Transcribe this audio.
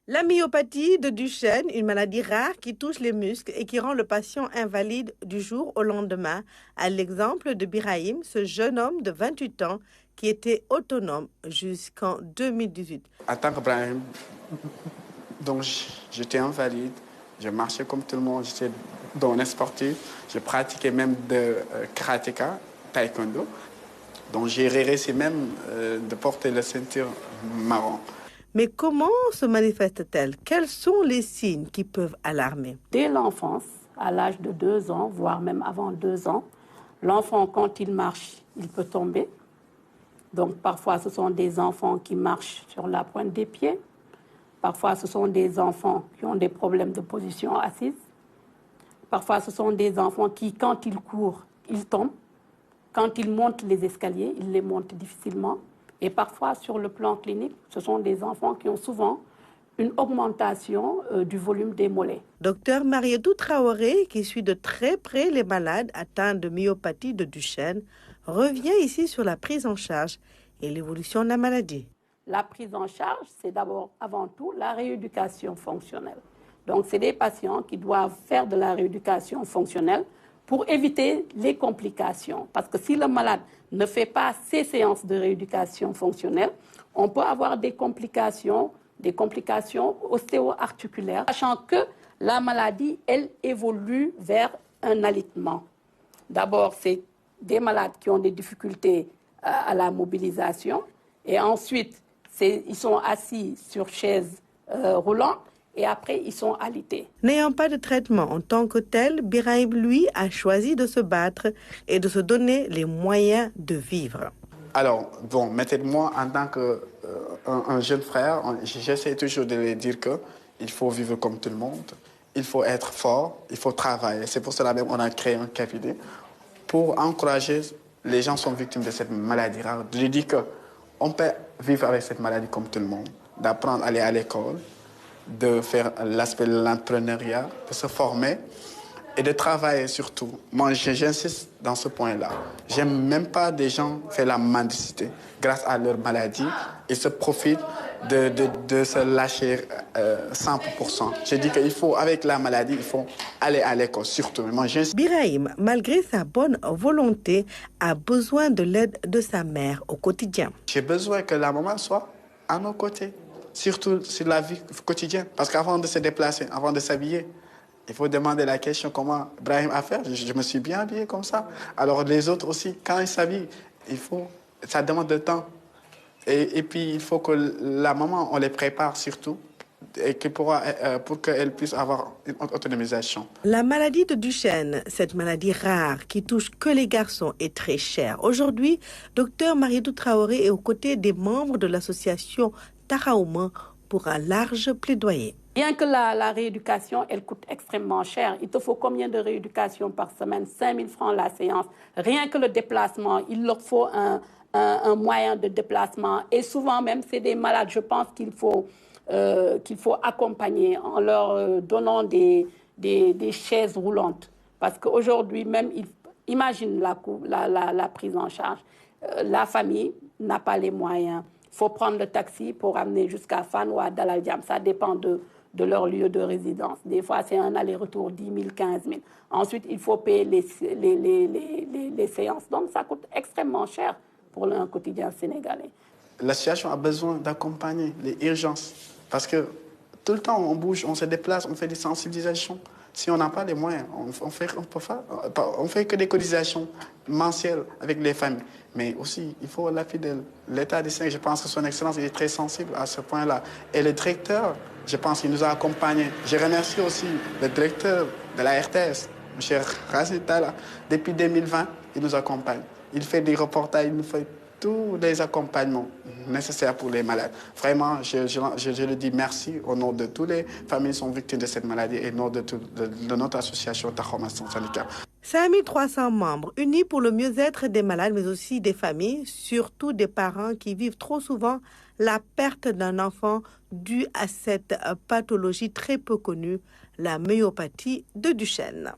La myopathie de Duchenne, une maladie rare qui touche les muscles et qui rend le patient invalide du jour au lendemain, à l'exemple de Birahim, ce jeune homme de 28 ans qui était autonome jusqu'en 2018. En tant que Brahim, donc j'étais invalide, je marchais comme tout le monde, j'étais dans un sportif, je pratiquais même de karatéka, taekwondo, donc j'ai réussi même de porter la ceinture marron. Mais comment se manifeste-t-elle? Quels sont les signes qui peuvent alarmer? Dès l'enfance, à l'âge de 2 ans, voire même avant 2 ans, l'enfant, quand il marche, il peut tomber. Donc parfois, ce sont des enfants qui marchent sur la pointe des pieds. Parfois, ce sont des enfants qui ont des problèmes de position assise. Parfois, ce sont des enfants qui, quand ils courent, ils tombent. Quand ils montent les escaliers, ils les montent difficilement. Et parfois, sur le plan clinique, ce sont des enfants qui ont souvent une augmentation du volume des mollets. Docteur Marietou Traoré, qui suit de très près les malades atteints de myopathie de Duchenne, revient ici sur la prise en charge et l'évolution de la maladie. La prise en charge, c'est d'abord, avant tout, la rééducation fonctionnelle. Donc, c'est des patients qui doivent faire de la rééducation fonctionnelle pour éviter les complications. Parce que si le malade ne fait pas ces séances de rééducation fonctionnelle, on peut avoir des complications ostéo-articulaires, sachant que la maladie, elle évolue vers un alitement. D'abord, c'est des malades qui ont des difficultés à la mobilisation, et ensuite, ils sont assis sur chaises roulantes, et après, ils sont alités. N'ayant pas de traitement en tant que tel, Birahim, lui, a choisi de se battre et de se donner les moyens de vivre. Alors, bon, mettez-moi en tant qu'un jeune frère, j'essaie toujours de lui dire qu'il faut vivre comme tout le monde, il faut être fort, il faut travailler. C'est pour cela même qu'on a créé un cabinet pour encourager les gens qui sont victimes de cette maladie rare. Je lui dis qu'on peut vivre avec cette maladie comme tout le monde, d'apprendre à aller à l'école, de faire l'aspect de l'entrepreneuriat, de se former et de travailler surtout. Moi, j'insiste dans ce point-là. J'aime même pas des gens qui font la mendicité. Grâce à leur maladie, ils se profitent de se lâcher 100%. Je dis qu'il faut, avec la maladie, il faut aller à l'école, surtout. Moi, Birahim, malgré sa bonne volonté, a besoin de l'aide de sa mère au quotidien. J'ai besoin que la maman soit à nos côtés, surtout sur la vie quotidienne. Parce qu'avant de se déplacer, avant de s'habiller, il faut demander la question comment Brahim a fait. Je me suis bien habillé comme ça. Alors les autres aussi, quand ils s'habillent, ça demande de temps. Et puis il faut que la maman, on les prépare surtout et pour qu'elle puisse avoir une autonomisation. La maladie de Duchenne, cette maladie rare qui touche que les garçons, est très chère. Aujourd'hui, docteur Marietou Traoré est aux côtés des membres de l'association Taraouma pour un large plaidoyer. Bien que la rééducation, elle coûte extrêmement cher. Il te faut combien de rééducation par semaine? 5 000 francs la séance. Rien que le déplacement, il leur faut un moyen de déplacement. Et souvent même, c'est des malades, je pense qu'il faut accompagner en leur donnant des chaises roulantes. Parce qu'aujourd'hui même, imagine la prise en charge. La famille n'a pas les moyens. Il faut prendre le taxi pour amener jusqu'à Fann ou à Dalal Jamm. Ça dépend de leur lieu de résidence. Des fois, c'est un aller-retour 10 000, 15 000. Ensuite, il faut payer les séances. Donc, ça coûte extrêmement cher pour un quotidien sénégalais. L'association a besoin d'accompagner les urgences. Parce que tout le temps, on bouge, on se déplace, on fait des sensibilisations. Si on n'a pas les moyens, on fait que des cotisations mensuelles avec les familles. Mais aussi, il faut l'appui de l'État du Sénégal. Je pense que son Excellence est très sensible à ce point-là. Et le directeur, je pense qu'il nous a accompagnés. Je remercie aussi le directeur de la RTS, M. Racine Talla. Depuis 2020, il nous accompagne. Il fait des reportages, il nous fait tous les accompagnements nécessaires pour les malades. Vraiment, je le dis merci au nom de toutes les familles qui sont victimes de cette maladie et au nom de notre association Taraouma Syndicale. 5300 membres unis pour le mieux-être des malades, mais aussi des familles, surtout des parents qui vivent trop souvent la perte d'un enfant due à cette pathologie très peu connue, la myopathie de Duchenne.